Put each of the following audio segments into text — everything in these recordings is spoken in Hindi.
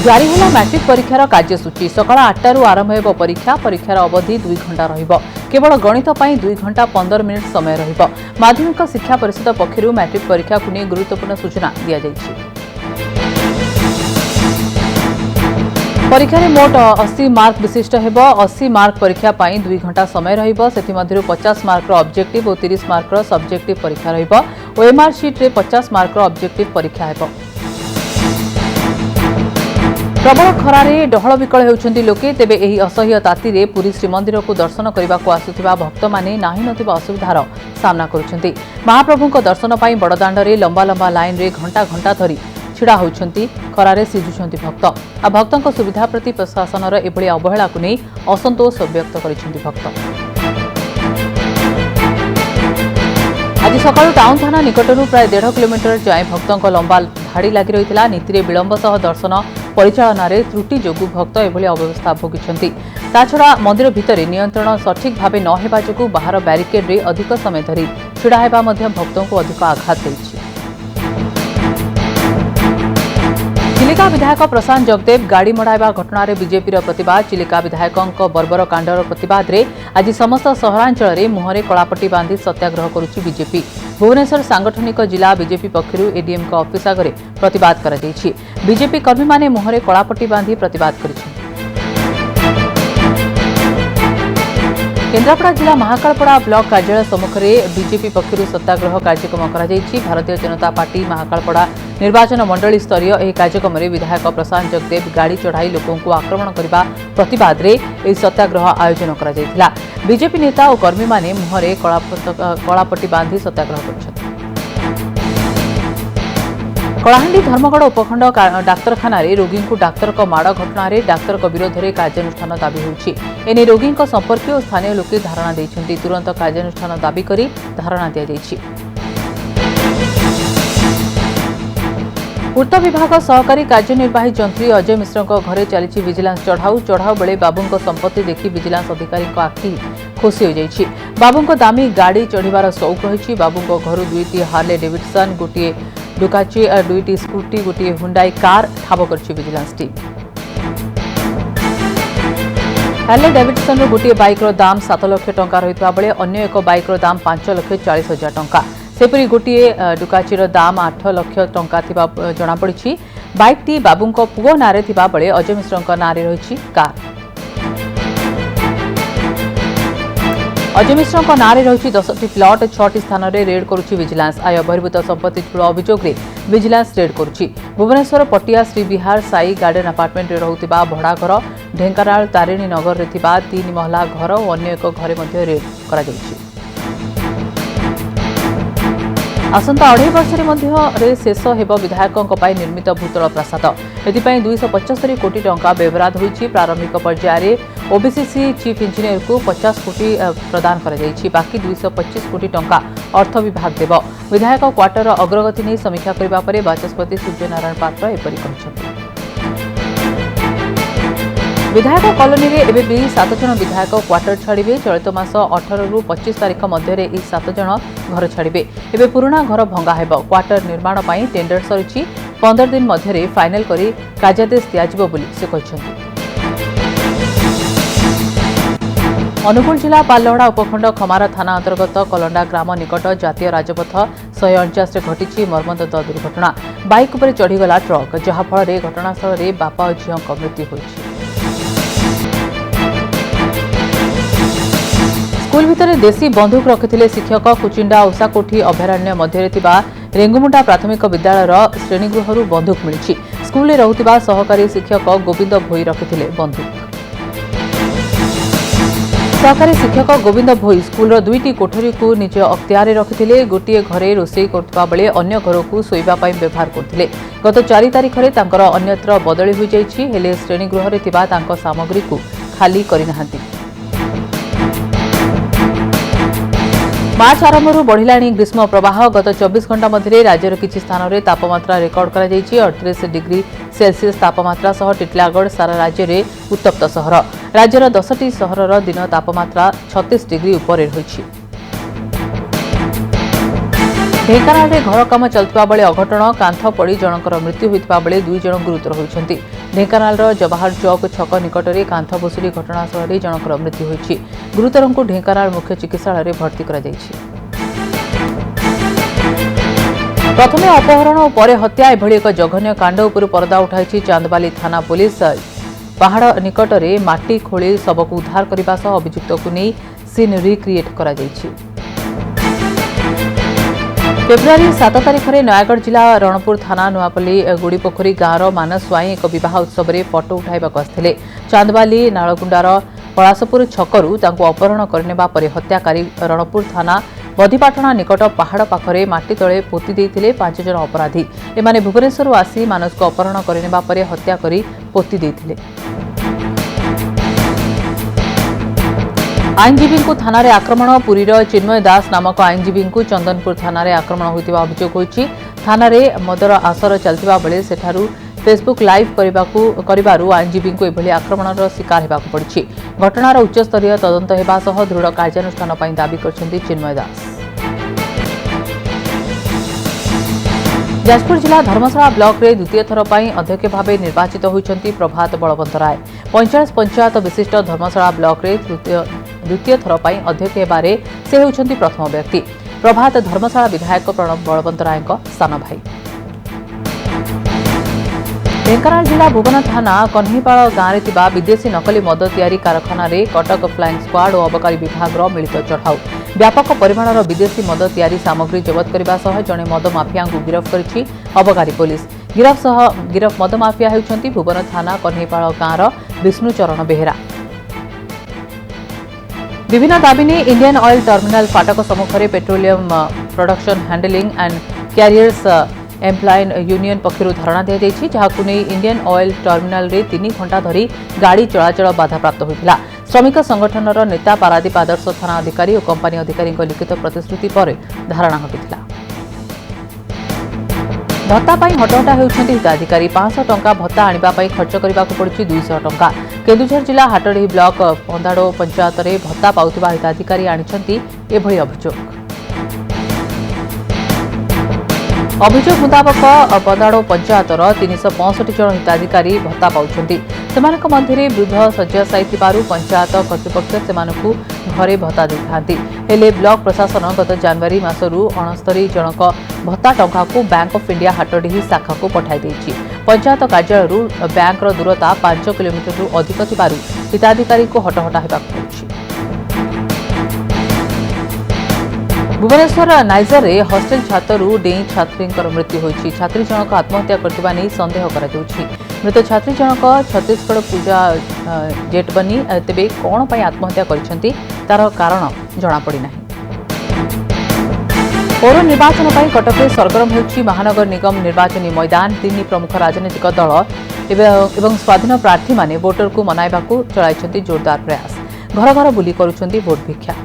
जारी होला मैट्रिक परीक्षार कार्यसूची सकाळ 8 आरंभ हो परीक्षा परीक्षार अवधि 2 घंटा रहिबो केवल गणित ପାଇଁ 2 घंटा 15 मिनिट समय रहिबो माध्यमिक शिक्षा परिषद पक्षरु मैट्रिक परीक्षा को नहीं गुरुत्वपूर्ण सूचना दिया जायछि। परीक्षा मोट 80 मार्क विशिष्ट हेबो 80 मार्क परीक्षा ପାଇଁ 2 घंटा समय रहिबो सेति मध्यरु 50 मार्क रो ऑब्जेक्टिव और 30 मार्क रो सब्जेक्टिव परीक्षा रहिबो ओएमआर शीट रे 50 मार्क रो ऑब्जेक्टिव परीक्षा हेबो। प्रबल खरारे डहल विकल होउछन्ती लोके तेबे एही असह्य तातीरे पुरी श्रीमंदिर को दर्शन करने को आसुथिबा भक्त माने नाही नथिबा असुविधार सामना करुछन्ती। महाप्रभुଙ୍କ दर्शन ପାଇଁ बड़दाण्डरे लंबा लंबा लाइन रे घंटा घंटा धरी छिड़ा होउछन्ती खरारे सिझुछन्ती भक्त आ भक्तଙ୍କ सुविधा प्रति प्रशासनर एभଳି अवहेला को नै असंतोष व्यक्त करिछन्ती भक्त। आज सकाळु टाउन थाना निकटरू प्राय 1.5 किलोमीटर जाए भक्तଙ୍କ लंबा धाड़ी लगी रही नीति विलंब सह दर्शन परिचालन त्रुटि जोगु भक्त एभଳି अव्यवस्था भोगिछन्ती। ताछड़ा मंदिर भितर नियंत्रण सठिक भावे न हेबा जोगु बाहर बैरिकेड रे अधिक समय धरी छिड़ा हेबा मध्य भक्तों को अधिक आघात देछि। चिलिका विधायक प्रशांत जगदेव गाड़ी मड़ाइबा घटना बीजेपी प्रतिवाद चिलिका विधायकों बर्बर कांडर प्रतिवाद रे आज समस्त सहरांचल में मुहरे कलापट्टी बांधी सत्याग्रह करुछि बीजेपी। भुवनेश्वर सांगठनिक जिला बीजेपी पक्षरु एडीएम का ऑफिस आगे प्रतिवाद करा जायछि। बीजेपी कर्मी माने मुहरे कलापट्टी बांधी प्रतिवाद करिछि। केन्द्रापड़ा जिला महाकालपड़ा ब्लॉक कार्यालय सम्मुख में बीजेपी पक्षरु सत्याग्रह कार्यक्रम करा जायछि। भारतीय जनता पार्टी महाकालपड़ा निर्वाचन मंडली स्तरीय यह कार्यक्रम में विधायक प्रशांत जगदेव गाड़ी चढ़ाई लोकों को आक्रमण करने प्रतिवाद रे यह सत्याग्रह आयोजन करा जायथिला। बीजेपी नेता और कर्मी माने मुहरे कलापट्टी बांधी सत्याग्रह कर कलाहांडी धर्मगढ़ उपखंड डाक्तरखाना रोगी को डाक्तर माड़ घटना डाक्तर विरोध में कार्यानुष्ठान दाबी होछि। एने रोगी संपर्क और स्थानीय लोके धारणा देइछन्ति तुरंत कार्यानुष्ठान दाबी करी धारणा दिया जायछि। पूर्त विभाग सहकारी कार्यनिर्वाही जंत्री अजय मिश्र घरे चली विजिलेंस चढ़ाऊ बेले बाबू संपत्ति देखि विजिलेंस अधिकारी आखि खोसी हो जाइछि। बाबू दामी गाड़ी चढ़िबार शौक रही बाबू घर 2टी हार्ले डेविडसन गोटे डुकाची 2टी स्कूटी गोटे हुंडाई कार ठाब कर विजिलेंस टीम। हार्ले डेविडसन गोटे बाइक दाम 7 लाख टंका रही बेले अन्य एक बाइक दाम 5,40,000 टंका सेपरी गोटे डुकाचीर दाम 8 लाख टंका जनापड़ी। बाइकटी बाबू पुओ नारे बेले अजय मिश्र नारे रही कार। अजय मिश्र नारे रही 10टी प्लट 6टी स्थान में रेड करुछि विजिलेंस। आय बहिर्भूत संपत्ति ठूल अभियोग में विजिलेंस रेड करुछि। भुवनेश्वर पटिया श्री विहार साई गार्डन अपार्टमेंट में रहुथिबा भड़ा घर ढेंकानाल तारिणी नगर में 3 महला घर और अन्य एक घरे मध्य रेड करा जायछि। आसंता 2.5 वर्ष शेष हेब विधायकों निर्मित भूतल प्रासाद एथिपाई 275 कोटी टंका व्यवहार होइछि। प्रारंभिक पर्यायर ओबीसीसी चीफ इंजीनियर को 50 कोटी प्रदान करा जायछि। बाकी 225 कोटी टंका अर्थ विभाग देव। विधायक क्वार्टर अग्रगति नहीं समीक्षा करबा परे बाचस्पति सूर्यनारायण पात्र एपरि कहछन्ति। विधायक कॉलोनी रे एबे भी 7 जन विधायक क्वार्टर छाड़िबे। चलित मास 18 रु 25 तारीख मध्य 7 जन घर छाड़िबे। एबे पुराना घर भंगा हेबो। क्वार्टर निर्माण पई टेंडर सरिछि 15 दिन मध्य फाइनल करी कार्यादेश दियाजिबो बोली से कहछन्ति। अनुगुल जिला पालहड़ा उपखंड खमार थाना अंतर्गत कलंडा ग्राम निकट जातीय राजपथ 149 घटी मर्मन्तुद दुर्घटना। बाइक पर चढ़ीगला ट्रक जहाँफल घटनास्थल में बापा और झील मृत्यु होइछि। स्कूल भितर देशी बंदूक रखिथिले शिक्षक कुचिंडा ओसाकोठी अभयारण्य मध्य रेंगुमुंडा प्राथमिक विद्यालयर श्रेणीगृहरु बंदूक मिली। स्कूल में रहुथिबा सहकारी शिक्षक गोविंद भोई रखिथिले बंदूक। सहकारी शिक्षक गोविंद भोई स्कूलर 2टी कोठरी को निज अख्तियार रखिथिले। गोटे घरे रोषेई करथुबा बेले अन्य घर को शोइबा पई व्यवहार करथिले। गत 4 तारिख रे तांकर अन्यत्र बदली होई जाइछि हेले श्रेणीगृह रे थिबा तांको सामग्री को खाली करि नाहांती। मार्च आरंभ बढ़िलाणी ग्रीष्म प्रवाह। गत 24 घंटा मध्य राज्यर किछि स्थान में तापमात्रा रेकर्ड करा जाइछि। 38 डिग्री सेल्सियस तापमात्रा सह टिटलागढ़ सारा राज्य में उत्तप्त सहर। राज्यर 10टी सहरर दिन तापमात्रा 36 डिग्री उपर रही। ढेंकानाल में घर काम चलता बेले अघटन कांथ पड़ी जनकर मृत्यु होता बेले 2 जन गुरुतर होती। ढेंकानाल जवाहर चौक छक निकट में कांथ भुशुड़ी घटनास्थल में जनकर मृत्यु होती। गुरुतर को ढेंकानाल मुख्य चिकित्सालय भर्ती कर प्रथमे अपहरण और पर हत्या एभली एक जघन्य कांड उपर पर्दा उठाई चांदबाली थाना पुलिस। पहाड़ निकट में माटी खोली शव को उद्धार करने सह अभियुक्त को नहीं सीन रिक्रिएट करा जायछि। फेब्रुआरी 7 तारिख में नयागढ़ जिला रणपुर थाना नुआपल्ली गुड़ीपोखरी गांवर मानस स्वाई एक विवाह उत्सव में फटो उठाइबा आसते। चांदबाली नालगुंडार पलासपुर छकरू अपहरण करने पर हत्याकारी रणपुर थाना बधीपाटणा निकट पहाड़ पाखरे माटी तले पोति देइथिले 5 जन अपराधी। एमाने भुवनेश्वर आसी मानस को अपहरण करने पर हत्या करी पोति देइथिले। आईनजीवी को थाना रे आक्रमण। पुरीर चिन्मय दास नामक आईनजीवी को चंदनपुर थाना रे आक्रमण होइतिबा अभियोग होइछि। थाना रे मदर आसर चलतिबा बेले सेठारु फेसबुक लाइव करिबारु आईनजीवी को एभली आक्रमणर शिकार हेबाकु पड़िछि। घटनार उच्चस्तरीय तदंत हेबा सह दृढ़ कार्यानुष्ठान पई दाबी करछन्ति चिन्मय दास। जाजपुर जिला धर्मशाला ब्लॉक रे द्वितीय थर पई अध्यक्ष भावे निर्वाचित होइछन्ति प्रभात बलवंत राय। 45 पंचायत विशिष्ट धर्मशाला ब्लॉक रे द्वितीय थर पई अध्यक्ष हेबारे से होइछन्ति प्रथम व्यक्ति। प्रभात धर्मशाला विधायक प्रणव बलवंत राय सान भाई। ढेंकानाल जिला भुवन थाना कन्हीपाल गांव में विदेशी नकली मद तैयारी कारखाना रे कटक फ्लाइंग स्क्वाड और अबकारी विभाग मिलित चढ़ाऊ। व्यापक परिमाणर विदेशी मद तैयारी सामग्री जबत करने सह जड़े मद माफिया को गिरफ्त करिछि अबकारी पुलिस। गिरफ मद माफिया होउछन्ति भुवन थाना कन्हीपाल गांवर विष्णुचरण बेहेरा। विभिन्न दाबी ने इंडियन ऑयल टर्मिनाल फाटक सम्मुख में petroleum production handling and carriers employ union पक्षर धारणा दी जाइछि, जहाकु नै इंडियन ऑयल टर्मिनाल रे 3 घंटा धरी गाड़ी चलाचल बाधाप्राप्त होइतिला। श्रमिक संगठनर नेता पारादीप आदर्श थाना अधिकारी और कंपनी अधिकारी लिखित प्रतिश्रुति पर धारणा घटितिला। भत्ता पाई हटहटा हेउछन्ति हिताधिकारी। 500 टंका भत्ता आनिबा पाई खर्च करबाकु पड़ुछि 200 टंका। केन्दुझर जिला हाटडीही ब्लॉक पंदाड़ो पंचायत रे भत्ता पाउथिबा हिताधिकारी आनिछन्ति एभली अभियोग मुताबक पंदाड़ो पंचायतर 365 जन हिताधिकारी भत्ता पाउछन्ति। सेमानक मध्यरे वृद्ध शय्याशायी थिबारु पंचायत कर्तृपक्ष सेमानकु घरे भत्ता देइथांति। हेले ब्लॉक प्रशासन गत जनवरी मासरु 69 जनक भत्ता टंका को बैंक ऑफ इंडिया हाटडीही शाखा को पठाई देइछि। पंचायत कार्यालयरु बैंकर दूरता 5 किलोमीटर अधिक थिबारु हिताधिकारी को हटहटा हेबाकु पड़ुछि। भुवनेश्वर नाइजर रे हॉस्टेल छात्रु डेई छात्री मृत्यु होइछि। छात्री जनक आत्महत्या करथिबा नै संदेह करा जाउछि। मृत छात्री जनक छत्तीसगढ़ पूजा जेटबनी तेबे कोन पई आत्महत्या करिसेंति तार कारण जणा पड़ी नाही। पौर निर्वाचन पई कटक रे सरगरम होइछि महानगर निगम निर्वाचनी मैदान। 3 प्रमुख राजनीतिक दल एवं स्वाधीन प्रार्थी माने वोटर को मनाइबाकू चलाइछन्ति जोरदार प्रयास। घर घर बुली करूछन्ति वोट भिक्षा।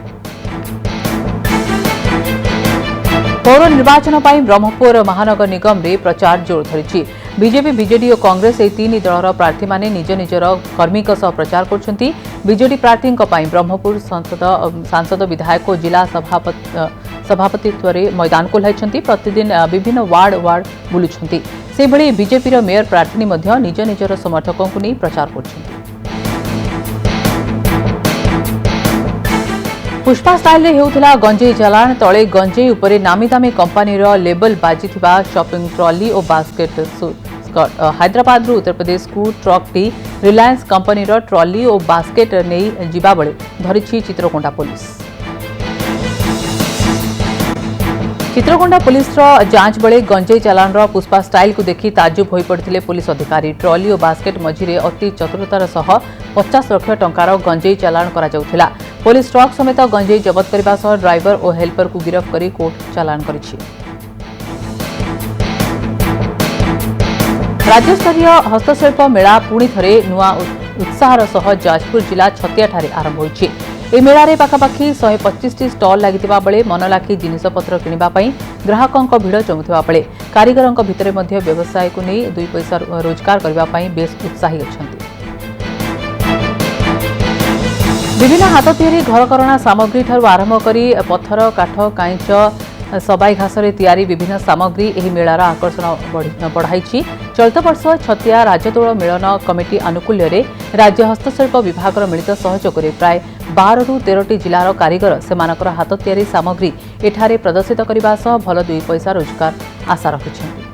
पौर निर्वाचन पर ब्रह्मपुर महानगर निगम रे प्रचार जोर धरी। बीजेपी बीजेडी और कांग्रेस एही 3 दलर प्रार्थी माने निज निजर कर्मी सह प्रचार करछन्ति। बीजेडी प्रार्थी ब्रह्मपुर सांसद विधायक और जिला सभापतित्व मैदान को ओह्लाइछन्ति। प्रतिदिन विभिन्न वार्ड बुलुछन्ति। से भली बीजेपी मेयर प्रार्थी मध्य निज निजर समर्थकों को नहीं प्रचार करछन्ति। पुष्पा स्टाइल रे हेउथिला गंजेई चालाण। तले गंजेई उपरे नामी दामी कंपनीर लेबल बाजिथिबा शॉपिंग ट्रॉली और बास्केट हैदराबाद रु उत्तर प्रदेश को ट्रक टी रिलायंस कंपनीर ट्रॉली और बास्केट नहीं जिबा बेले धरिछि चित्रकोंडा पुलिस। चित्रकोंडा पुलिस जांच बेले गंजेई चालाण पुष्पा स्टाइल को देखि ताजुब होई पड़थिले पुलिस अधिकारी। ट्रॉली और बास्केट मझिरे अति चतुरतार सह 50 लाख टंकार गंजेई चालाण करा जाउथिला। पुलिस ट्रक समेत गंजेई जबत करने सह ड्राइवर और हेल्पर को गिरफ्त कर कोर्ट चालाण करिछि। राज्यस्तरीय हस्तशिल्प मेला पुणी थरे नुआ उत्साहर सह जाजपुर जिला छतिया ठारे आरंभ होइछि। ए मेला रे पाखापाखि 125 स्टल लागितिबा बेले मनलाखी जिनिसपत्र किनिबा पई ग्राहकंक भिड़ जमुथिबा बेले कारीगरंक भितरे मध्य व्यवसाय को नै 2 पैसा रोजगार करबा पई बेस उत्साही अछंती। विभिन्न हाथ तैयारी घरकरणा सामग्री ठारू आरंभ करी पत्थर काठ काइच सबाई घासरे तैयारी विभिन्न सामग्री एही मेलार आकर्षण बढ़ाई। चलित वर्ष छतिया राजदोल मिलन कमिटी आनुकूल्य राज्य हस्तशिल्प विभाग मिलित सहयोग में प्राय 12 ରୁ 13ଟି जिलार कारीगर सेमानकर हाथ तैयारी सामग्री एठारे प्रदर्शित करने सह भल 2 पैसा रोजगार आशा रखिछन्ति।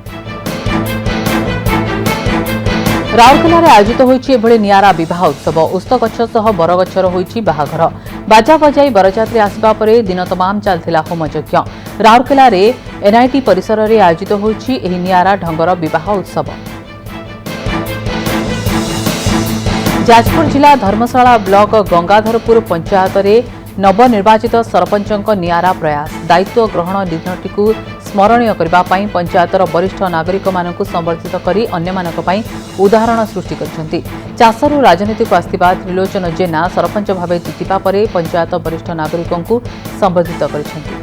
राउरकेला आयोजित होइछि नियारा विवाह उत्सव। उस्तगछ सह बरगछर होइछि बाहाघर। बाजा बजाई बरजात्री आसबा परे दिन तमाम चलथिला होमयज्ञ। राउरकेला एनआईटी परिसर में आयोजित होइछि एही नियारा ढंगर विवाह उत्सव। जाजपुर जिला धर्मशाला ब्लॉक गंगाधरपुर पंचायत रे नवनिर्वाचित सरपंचक नियारा प्रयास। दायित्व ग्रहण दिनटी स्मरणीय करने पंचायतर वरिष्ठ नागरिक मानक संबर्धित करी अन्य मानक पई उदाहरण सृष्टि करछन्ति। चाषरू राजनीति को आस्थिबा त्रिलोचन जेना सरपंच भावे जितिबा परे पंचायत वरिष्ठ नागरिकंकु संबर्धित करछन्ति।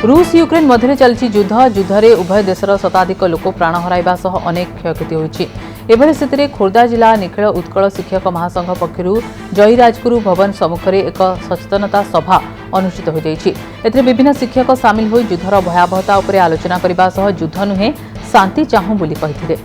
रूस यूक्रेन मध्य चलती युद्ध में उभय देशर शताधिक लोक प्राण हराइबा सह अनेक क्षयक्षति होइछि। एभली स्थिति खोर्धा जिला निखिल उत्कल शिक्षक महासंघ पक्षर जयराजगुरु भवन सम्मुखें एक सचेतनता सभा अनुष्ठित हो जाइछि। एथिरे विभिन्न शिक्षक सामिल होई युद्धर भयावहता उपरे आलोचना करने युद्ध नुहे शांति चाहूं बोली कहिथिले।